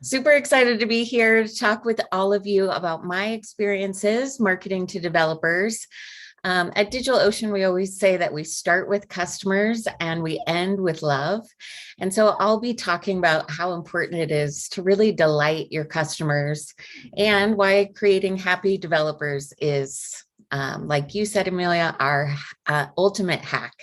Super excited to be here to talk with all of you about my experiences marketing to developers. At DigitalOcean, we always say that we start with customers and we end with love. And so I'll be talking about how important it is to really delight your customers and why creating happy developers is, like you said, Amelia, our ultimate hack.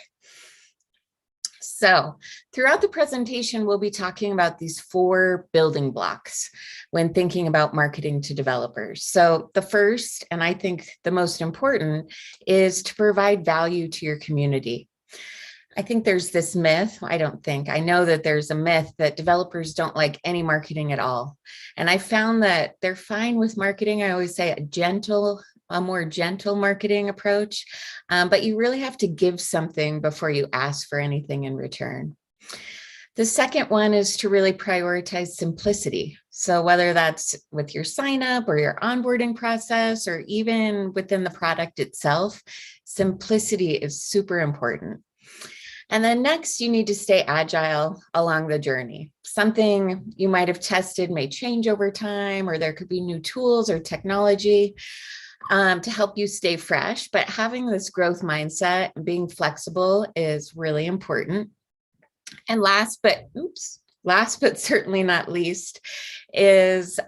So throughout the presentation, we'll be talking about these 4 building blocks when thinking about marketing to developers. So the first, and I think the most important, is to provide value to your community. I think there's this myth, I know that there's a myth that developers don't like any marketing at all. And I found that they're fine with marketing. I always say a more gentle marketing approach, but you really have to give something before you ask for anything in return. The second one is to really prioritize simplicity. So whether that's with your sign up or your onboarding process, or even within the product itself, simplicity is super important. And then next, you need to stay agile along the journey. Something you might have tested may change over time, or there could be new tools or technology to help you stay fresh. But having this growth mindset and being flexible is really important. And last but certainly not least, is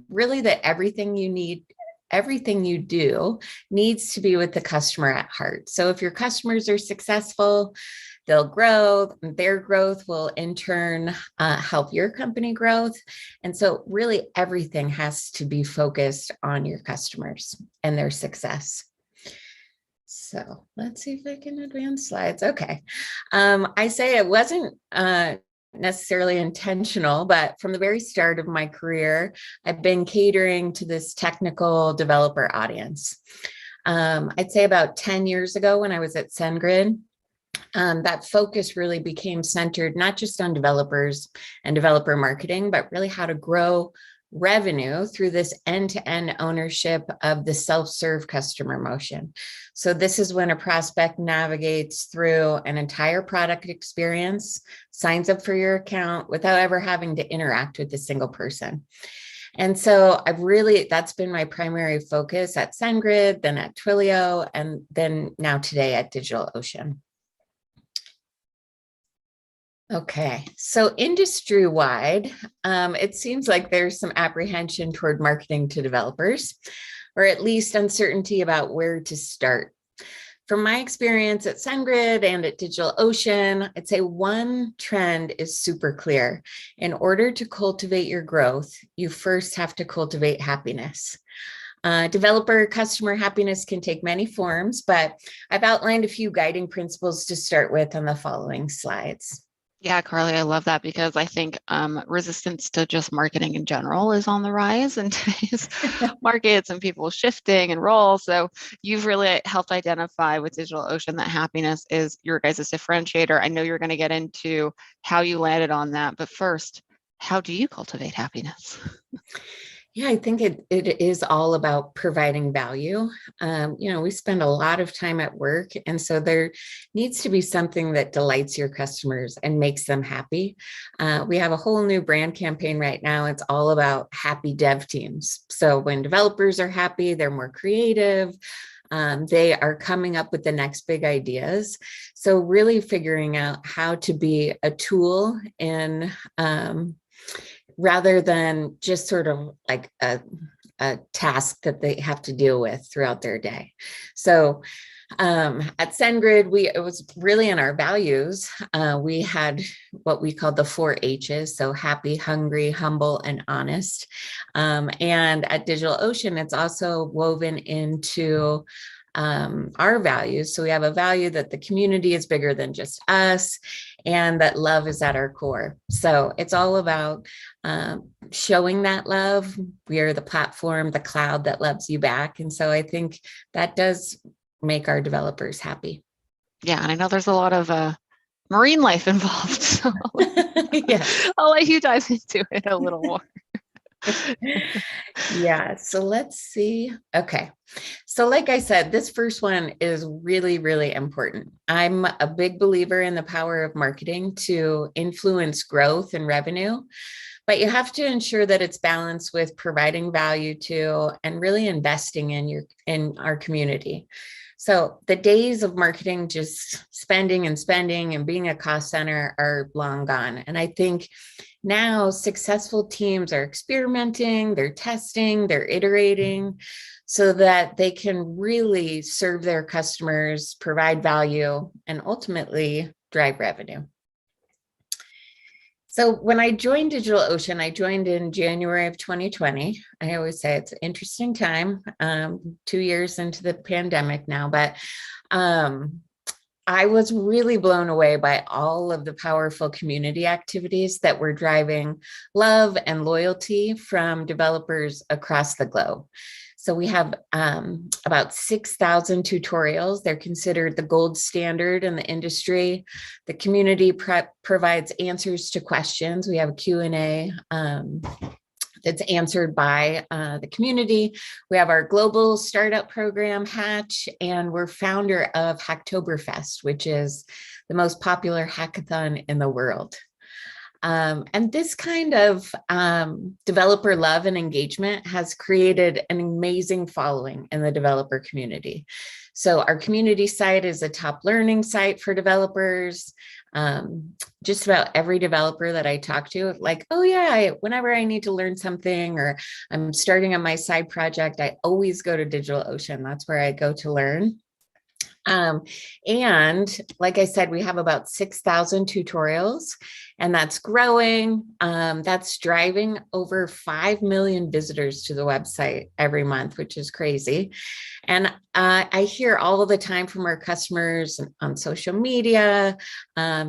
really that everything you do needs to be with the customer at heart. So if your customers are successful, they'll grow, their growth will in turn help your company growth. And so really everything has to be focused on your customers and their success. So let's see if I can advance slides. Okay. I say it wasn't necessarily intentional, but from the very start of my career, I've been catering to this technical developer audience. I'd say about 10 years ago when I was at SendGrid, that focus really became centered not just on developers and developer marketing, but really how to grow revenue through this end-to-end ownership of the self-serve customer motion. So this is when a prospect navigates through an entire product experience, signs up for your account without ever having to interact with a single person. And so that's been my primary focus at SendGrid, then at Twilio, and then now today at DigitalOcean. Okay, so industry-wide, it seems like there's some apprehension toward marketing to developers, or at least uncertainty about where to start. From my experience at SendGrid and at DigitalOcean, I'd say one trend is super clear. In order to cultivate your growth, you first have to cultivate happiness. Developer customer happiness can take many forms, but I've outlined a few guiding principles to start with on the following slides. Yeah, Carly, I love that because I think resistance to just marketing in general is on the rise in today's markets and people shifting and roles. So you've really helped identify with DigitalOcean that happiness is your guys' differentiator. I know you're going to get into how you landed on that, but first, how do you cultivate happiness? Yeah, I think it is all about providing value. We spend a lot of time at work, and so there needs to be something that delights your customers and makes them happy. We have a whole new brand campaign right now. It's all about happy dev teams. So when developers are happy, they're more creative. They are coming up with the next big ideas. So really figuring out how to be a tool in rather than just sort of like a task that they have to deal with throughout their day. So at SendGrid, it was really in our values. We had what we called the 4 H's, so happy, hungry, humble, and honest. And at DigitalOcean, it's also woven into our values. So we have a value that the community is bigger than just us and that love is at our core. So it's all about showing that love. We are the platform, the cloud that loves you back. And so I think that does make our developers happy. Yeah, and I know there's a lot of marine life involved. So I'll let you dive into it a little more. Yeah, so let's see. Okay, so like I said, this first one is really, really important. I'm a big believer in the power of marketing to influence growth and revenue. but you have to ensure that it's balanced with providing value to and really investing in our community. So the days of marketing just spending and being a cost center are long gone. And I think now successful teams are experimenting, they're testing, they're iterating so that they can really serve their customers, provide value, and ultimately drive revenue. So when I joined DigitalOcean, I joined in January of 2020. I always say it's an interesting time, 2 years into the pandemic now, but I was really blown away by all of the powerful community activities that were driving love and loyalty from developers across the globe. So we have about 6,000 tutorials. They're considered the gold standard in the industry. The community provides answers to questions. We have a Q&A that's answered by the community. We have our global startup program, Hatch, and we're founder of Hacktoberfest, which is the most popular hackathon in the world. And this kind of developer love and engagement has created an amazing following in the developer community. So our community site is a top learning site for developers. Just about every developer that I talk to, like, oh yeah, whenever I need to learn something or I'm starting on my side project, I always go to DigitalOcean. That's where I go to learn. And like I said, we have about 6,000 tutorials, and that's growing. That's driving over 5 million visitors to the website every month, which is crazy. And I hear all the time from our customers on social media,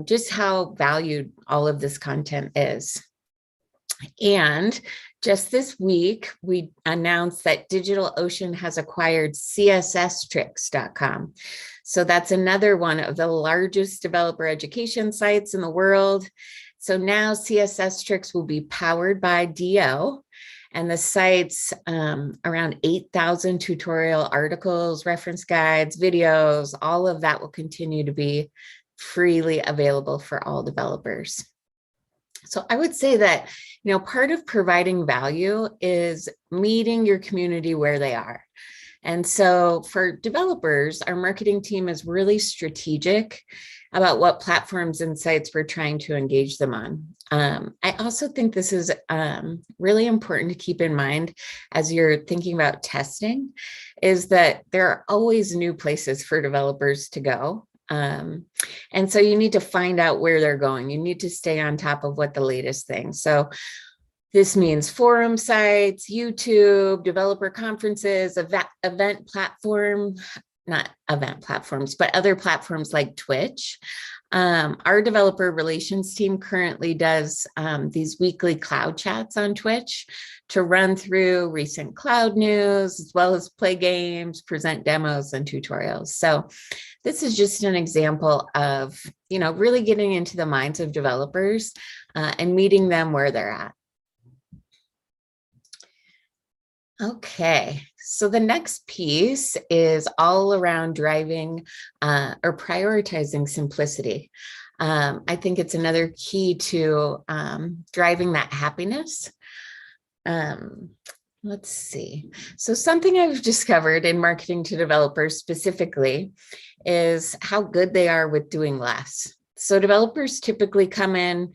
just how valued all of this content is. And just this week, we announced that DigitalOcean has acquired CSStricks.com. So that's another one of the largest developer education sites in the world. So now CSStricks will be powered by DO, and the site's around 8,000 tutorial articles, reference guides, videos, all of that will continue to be freely available for all developers. So I would say that, part of providing value is meeting your community where they are. And so for developers, our marketing team is really strategic about what platforms and sites we're trying to engage them on. I also think this is really important to keep in mind as you're thinking about testing, is that there are always new places for developers to go. And so you need to find out where they're going. You need to stay on top of what the latest thing. So this means forum sites, YouTube, developer conferences, event platform, not event platforms, but other platforms like Twitch. Our developer relations team currently does these weekly cloud chats on Twitch to run through recent cloud news, as well as play games, present demos and tutorials. So this is just an example of, really getting into the minds of developers and meeting them where they're at. Okay, so the next piece is all around driving or prioritizing simplicity. I think it's another key to driving that happiness. Let's see. So something I've discovered in marketing to developers specifically is how good they are with doing less. So developers typically come in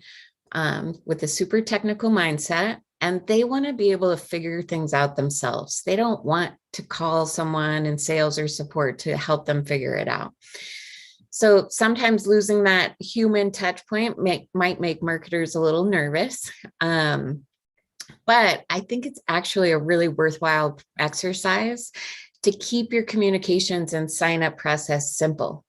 with a super technical mindset, and they want to be able to figure things out themselves. They don't want to call someone in sales or support to help them figure it out. So sometimes losing that human touch point might make marketers a little nervous. But I think it's actually a really worthwhile exercise to keep your communications and sign-up process simple.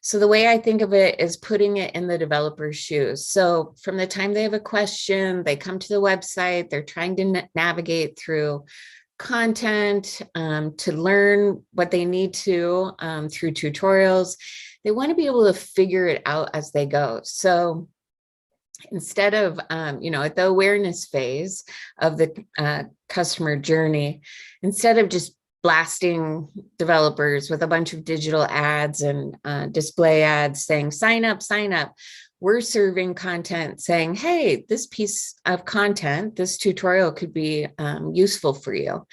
So the way I think of it is putting it in the developer's shoes. So from the time they have a question, they come to the website, they're trying to navigate through content to learn what they need to through tutorials. They want to be able to figure it out as they go. So instead of, at the awareness phase of the customer journey, instead of just blasting developers with a bunch of digital ads and display ads saying, sign up, we're serving content saying, hey, this piece of content, this tutorial could be useful for you.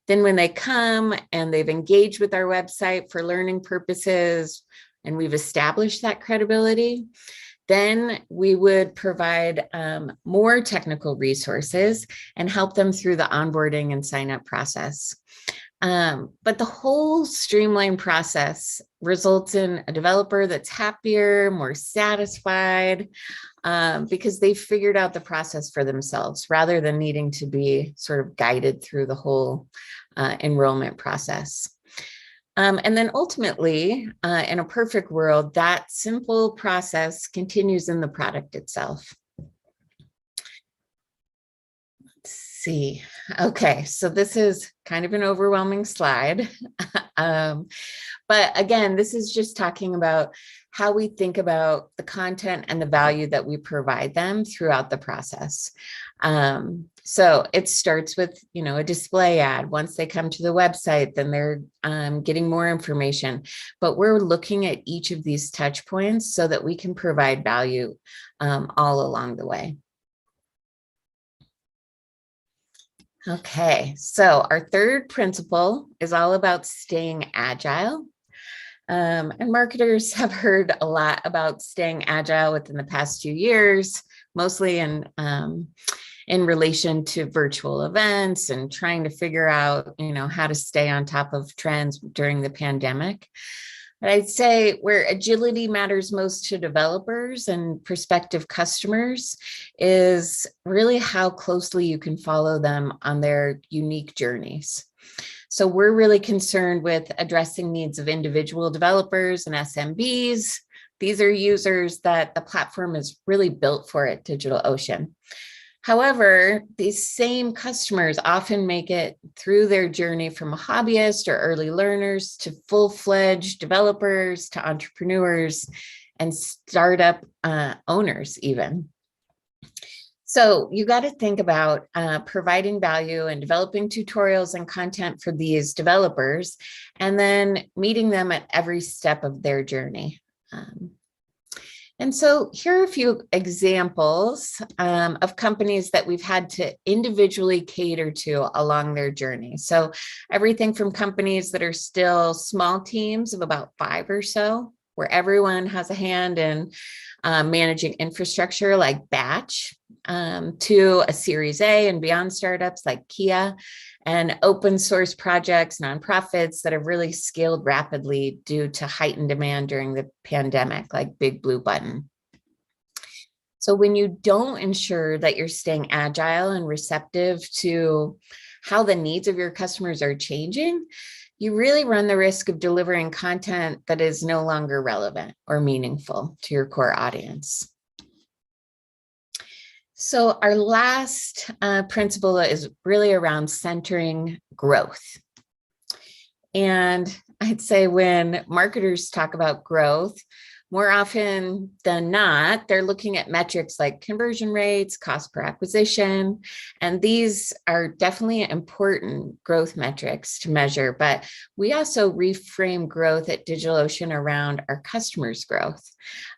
Then when they come and they've engaged with our website for learning purposes, and we've established that credibility, then we would provide more technical resources and help them through the onboarding and sign up process. But the whole streamlined process results in a developer that's happier, more satisfied, because they figured out the process for themselves rather than needing to be sort of guided through the whole enrollment process. And then ultimately, in a perfect world, that simple process continues in the product itself. Let's see. Okay, so this is kind of an overwhelming slide. But again, this is just talking about how we think about the content and the value that we provide them throughout the process. So it starts with, a display ad. Once they come to the website, then they're getting more information. But we're looking at each of these touch points so that we can provide value all along the way. Okay, so our third principle is all about staying agile. And marketers have heard a lot about staying agile within the past few years, mostly in relation to virtual events and trying to figure out, how to stay on top of trends during the pandemic. But I'd say where agility matters most to developers and prospective customers is really how closely you can follow them on their unique journeys. So we're really concerned with addressing needs of individual developers and SMBs. These are users that the platform is really built for at DigitalOcean. However, these same customers often make it through their journey from a hobbyist or early learners to full-fledged developers to entrepreneurs and startup owners even. So you got to think about providing value and developing tutorials and content for these developers, and then meeting them at every step of their journey. And so here are a few examples of companies that we've had to individually cater to along their journey. So everything from companies that are still small teams of about 5 or so, where everyone has a hand in managing infrastructure like Batch, to a Series A and beyond startups like Kia, and open source projects, nonprofits that have really scaled rapidly due to heightened demand during the pandemic, like Big Blue Button. So when you don't ensure that you're staying agile and receptive to how the needs of your customers are changing, you really run the risk of delivering content that is no longer relevant or meaningful to your core audience. So our last principle is really around centering growth. And I'd say when marketers talk about growth, more often than not, they're looking at metrics like conversion rates, cost per acquisition, and these are definitely important growth metrics to measure. But we also reframe growth at DigitalOcean around our customers' growth.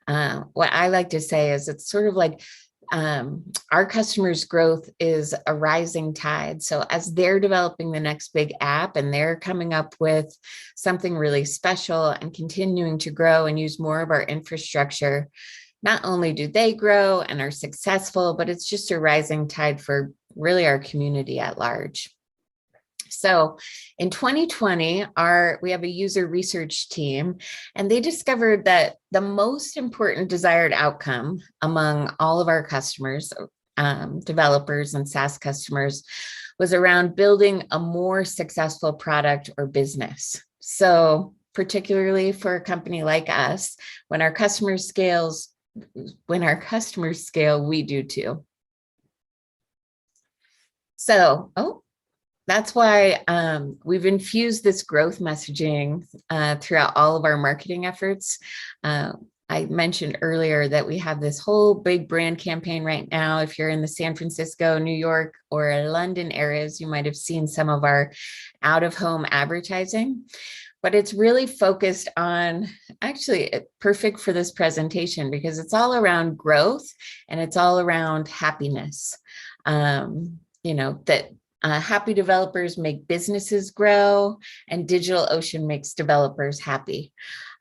What I like to say is it's sort of like our customers' growth is a rising tide. So as they're developing the next big app and they're coming up with something really special and continuing to grow and use more of our infrastructure, not only do they grow and are successful, but it's just a rising tide for really our community at large. So in 2020, we have a user research team, and they discovered that the most important desired outcome among all of our customers, developers and SaaS customers, was around building a more successful product or business. So particularly for a company like us, when our customers scale, we do too. So, that's why we've infused this growth messaging throughout all of our marketing efforts. I mentioned earlier that we have this whole big brand campaign right now. If you're in the San Francisco, New York, or London areas, you might have seen some of our out-of-home advertising. but it's really focused on, actually perfect for this presentation because it's all around growth and it's all around happiness. That happy developers make businesses grow and DigitalOcean makes developers happy.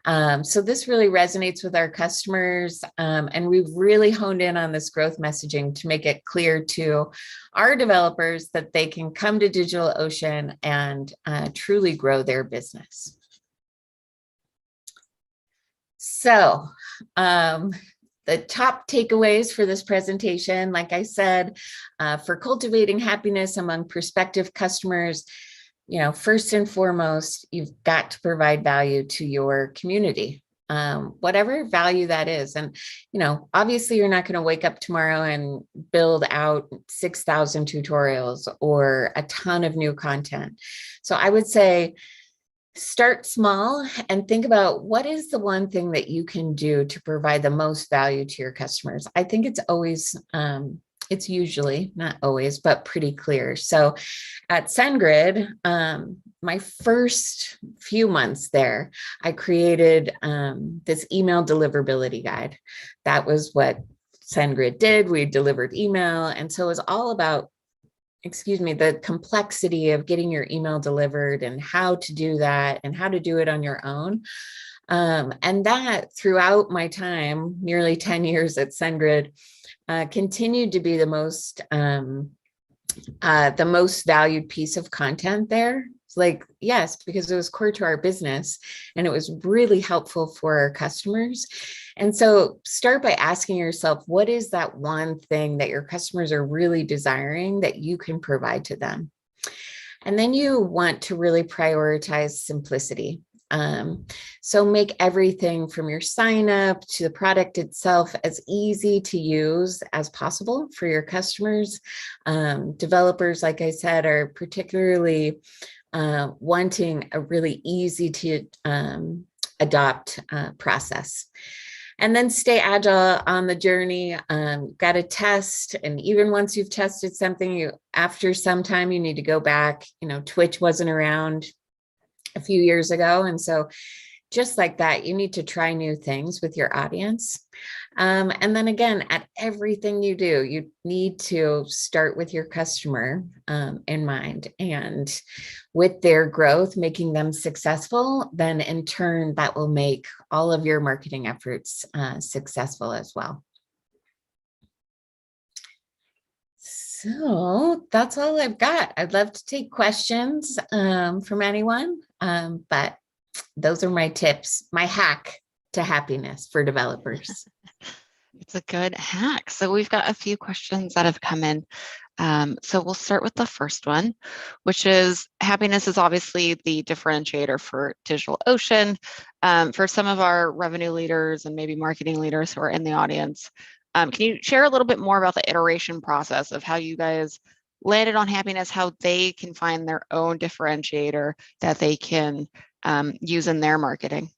So this really resonates with our customers, and we've really honed in on this growth messaging to make it clear to our developers that they can come to DigitalOcean and truly grow their business. So the top takeaways for this presentation, like I said, for cultivating happiness among prospective customers, first and foremost, you've got to provide value to your community, whatever value that is. And, obviously you're not going to wake up tomorrow and build out 6,000 tutorials or a ton of new content. So I would say start small and think about what is the one thing that you can do to provide the most value to your customers. I think it's always, it's usually, not always, but pretty clear. So at SendGrid, my first few months there, I created this email deliverability guide. That was what SendGrid did. We delivered email. And so it was all about, the complexity of getting your email delivered and how to do that and how to do it on your own. And that throughout my time, nearly 10 years at SendGrid, continued to be the most valued piece of content there. It's yes, because it was core to our business and it was really helpful for our customers. And so start by asking yourself, what is that one thing that your customers are really desiring that you can provide to them? And then you want to really prioritize simplicity. So make everything from your sign up to the product itself as easy to use as possible for your customers. Developers, like I said, are particularly wanting a really easy to adopt process. And then stay agile on the journey. Got to test. And even once you've tested something, after some time, you need to go back. Twitch wasn't around a few years ago. And so just like that, you need to try new things with your audience. And then again, at everything you do, you need to start with your customer in mind, and with their growth, making them successful, then in turn, that will make all of your marketing efforts successful as well. So that's all I've got. I'd love to take questions from anyone, but those are my tips, my hack to happiness for developers. It's a good hack. So we've got a few questions that have come in. So we'll start with the first one, which is happiness is obviously the differentiator for DigitalOcean. For some of our revenue leaders and maybe marketing leaders who are in the audience, can you share a little bit more about the iteration process of how you guys landed on happiness, how they can find their own differentiator that they can use in their marketing?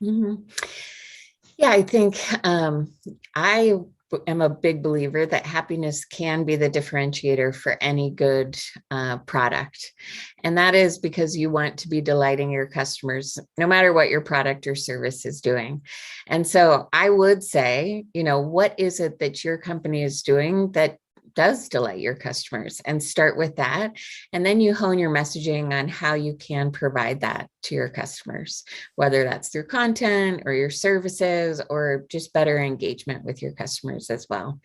Mm-hmm. Yeah, I think I am a big believer that happiness can be the differentiator for any good product. And that is because you want to be delighting your customers, no matter what your product or service is doing. And so I would say, what is it that your company is doing that does delight your customers, and start with that. And then you hone your messaging on how you can provide that to your customers, whether that's through content or your services or just better engagement with your customers as well.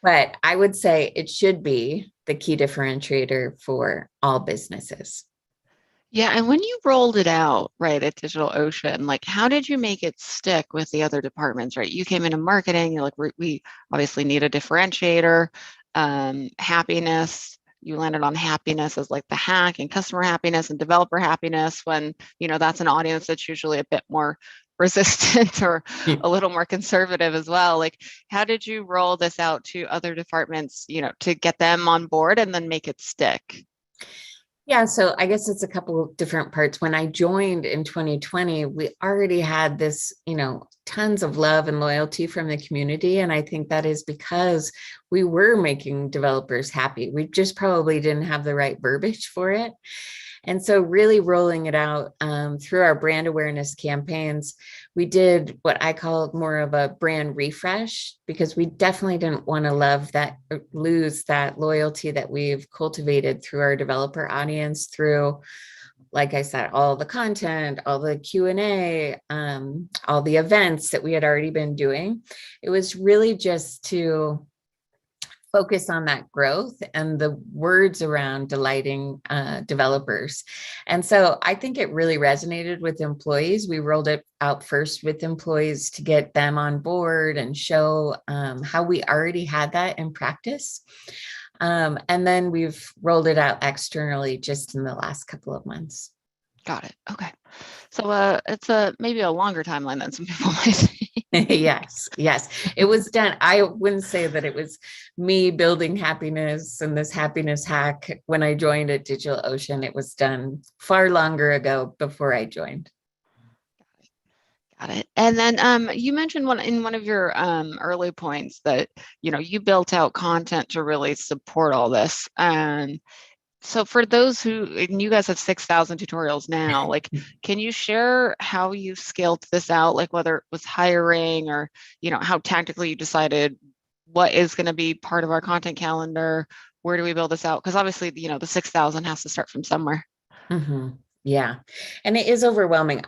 But I would say it should be the key differentiator for all businesses. Yeah, and when you rolled it out, right, at DigitalOcean, how did you make it stick with the other departments, right? You came into marketing, you're like, we obviously need a differentiator. Happiness, you landed on happiness as the hack, and customer happiness and developer happiness, when that's an audience that's usually a bit more resistant or a little more conservative as well. How did you roll this out to other departments, to get them on board and then make it stick? Yeah, so I guess it's a couple of different parts. When I joined in 2020, we already had this, tons of love and loyalty from the community. And I think that is because we were making developers happy. We just probably didn't have the right verbiage for it. And so really rolling it out through our brand awareness campaigns, we did what I call more of a brand refresh, because we definitely didn't want to lose that loyalty that we've cultivated through our developer audience, through, like I said, all the content, all the Q&A, all the events that we had already been doing. It was really just to focus on that growth and the words around delighting developers. And so I think it really resonated with employees. We rolled it out first with employees to get them on board and show how we already had that in practice. And then we've rolled it out externally just in the last couple of months. Got it. Okay. So it's maybe a longer timeline than some people might say. Yes. It was done. I wouldn't say that it was me building happiness and this happiness hack when I joined at DigitalOcean. It was done far longer ago before I joined. Got it. And then you mentioned one of your early points that, you built out content to really support all this. So for those and you guys have 6,000 tutorials now, like, can you share how you scaled this out, like whether it was hiring or, how tactically you decided what is going to be part of our content calendar? Where do we build this out? Because obviously, the 6,000 has to start from somewhere. Mm-hmm. Yeah. And it is overwhelming.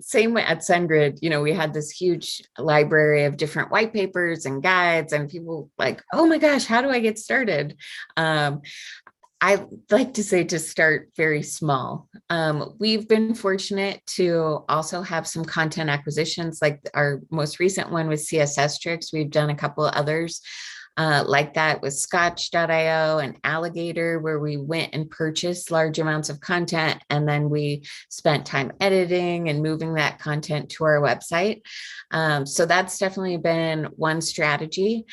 Same at SendGrid, we had this huge library of different white papers and guides, and people like, oh my gosh, how do I get started? I like to say to start very small. We've been fortunate to also have some content acquisitions, like our most recent one with SaaStr. We've done a couple of others like that with Scotch.io and Alligator, where we went and purchased large amounts of content, and then we spent time editing and moving that content to our website. So that's definitely been one strategy.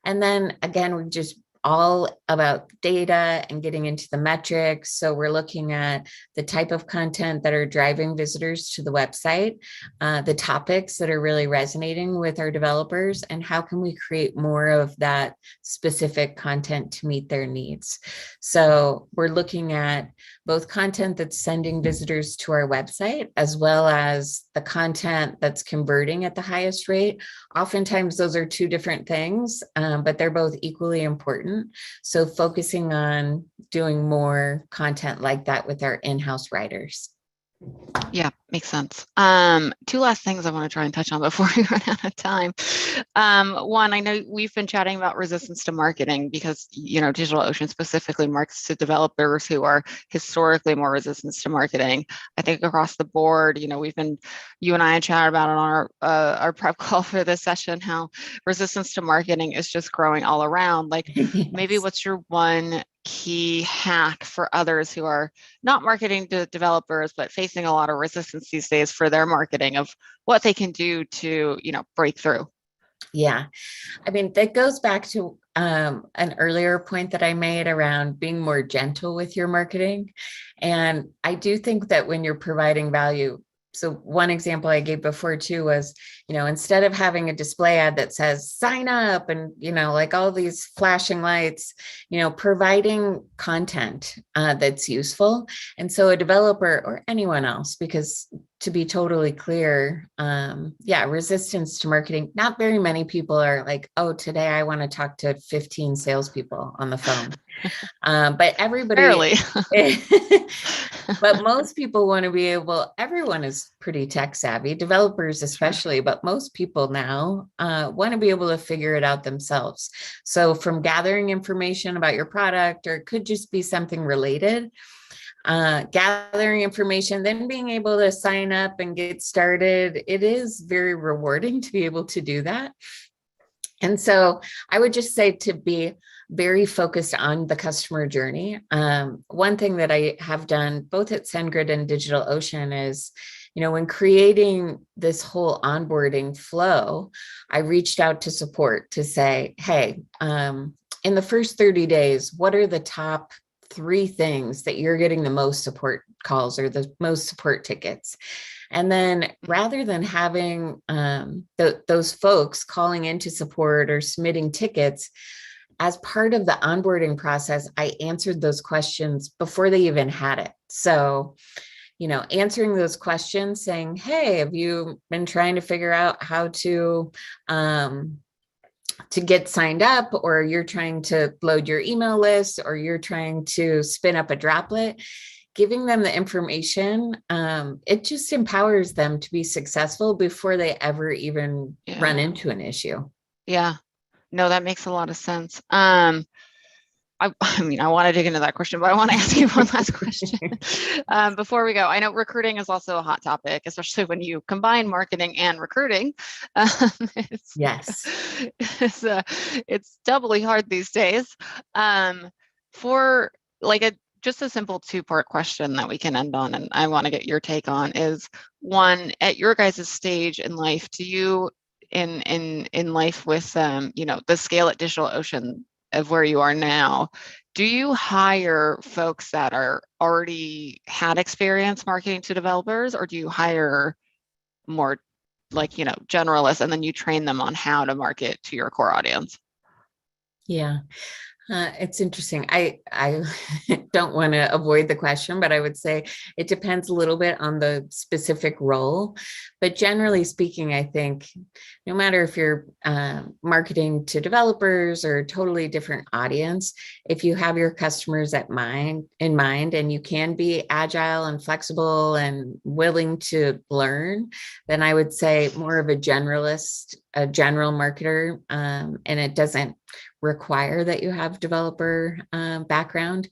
And then again, we just all about data and getting into the metrics. So we're looking at the type of content that are driving visitors to the website, the topics that are really resonating with our developers, and how can we create more of that specific content to meet their needs. So we're looking at both content that's sending visitors to our website, as well as the content that's converting at the highest rate. Oftentimes those are two different things, but they're both equally important. So focusing on doing more content like that with our in-house writers. Yeah, makes sense. Two last things I want to try and touch on before we run out of time. One, I know we've been chatting about resistance to marketing because, DigitalOcean specifically markets to developers who are historically more resistant to marketing. I think across the board, you and I had chatted about it on our prep call for this session, how resistance to marketing is just growing all around. Like, Yes. Maybe what's your one key hack for others who are not marketing to developers, but facing a lot of resistance these days for their marketing, of what they can do to, break through? Yeah. I mean, that goes back to an earlier point that I made around being more gentle with your marketing. And I do think that when you're providing value, so one example I gave before too was, instead of having a display ad that says sign up and, like all these flashing lights, providing content that's useful. And so a developer or anyone else, because to be totally clear, resistance to marketing, not very many people are like, oh, today I want to talk to 15 salespeople on the phone. But everybody, Barely. but most people want to be able, everyone is pretty tech savvy, developers especially, but most people now want to be able to figure it out themselves. So from gathering information about your product, or it could just be something related, gathering information, then being able to sign up and get started, it is very rewarding to be able to do that. And so I would just say to be very focused on the customer journey. One thing that I have done both at SendGrid and DigitalOcean is, when creating this whole onboarding flow, I reached out to support to say, hey, in the first 30 days, what are the top 3 things that you're getting the most support calls or the most support tickets. And then rather than having those folks calling into support or submitting tickets, as part of the onboarding process, I answered those questions before they even had it. So, answering those questions saying, hey, have you been trying to figure out how to get signed up, or you're trying to load your email list, or you're trying to spin up a droplet? Giving them the information, it just empowers them to be successful before they ever even run into an issue. Yeah, no, that makes a lot of sense. I mean, I want to dig into that question, but I want to ask you one last question before we go. I know recruiting is also a hot topic, especially when you combine marketing and recruiting. Yes. It's doubly hard these days. For like just a simple 2-part question that we can end on, and I want to get your take on, is one, at your guys' stage in life, do you in life with the scale at DigitalOcean of where you are now, do you hire folks that are already had experience marketing to developers, or do you hire more like, generalists, and then you train them on how to market to your core audience? Yeah. It's interesting. I don't want to avoid the question, but I would say it depends a little bit on the specific role. But generally speaking, I think no matter if you're marketing to developers or a totally different audience, if you have your customers in mind, and you can be agile and flexible and willing to learn, then I would say more of a generalist, a general marketer, and it doesn't require that you have developer background.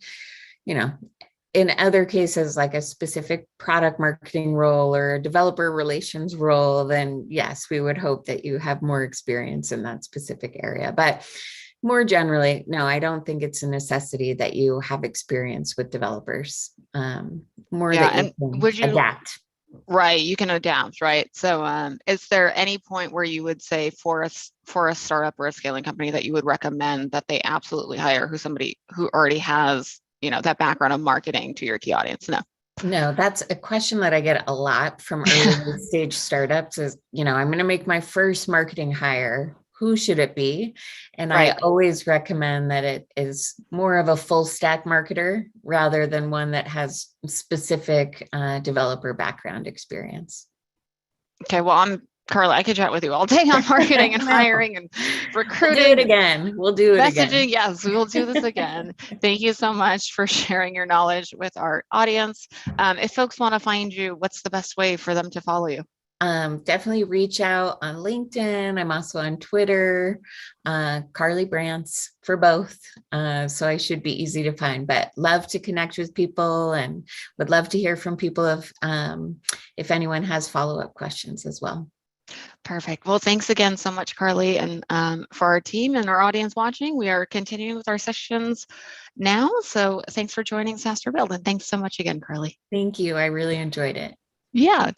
In other cases, like a specific product marketing role or a developer relations role, then yes, we would hope that you have more experience in that specific area. But more generally, no, I don't think it's a necessity that you have experience with developers. That you can adapt. Right, you can adapt, right? So is there any point where you would say for a startup or a scaling company that you would recommend that they absolutely hire somebody who already has, that background of marketing to your key audience? No, that's a question that I get a lot from early stage startups is, I'm going to make my first marketing hire. Who should it be? And right. I always recommend that it is more of a full stack marketer rather than one that has specific developer background experience. Okay, well, Carla, I could chat with you all day on marketing and hiring and recruiting. We'll do it again. Messaging. Yes, we will do this again. Thank you so much for sharing your knowledge with our audience. If folks want to find you, what's the best way for them to follow you? Definitely reach out on LinkedIn. I'm also on Twitter, Carly Brantz for both. So I should be easy to find, but love to connect with people and would love to hear from people if anyone has follow-up questions as well. Perfect. Well, thanks again so much, Carly. And for our team and our audience watching, we are continuing with our sessions now. So thanks for joining SaaStr Build. And thanks so much again, Carly. Thank you. I really enjoyed it. Yeah.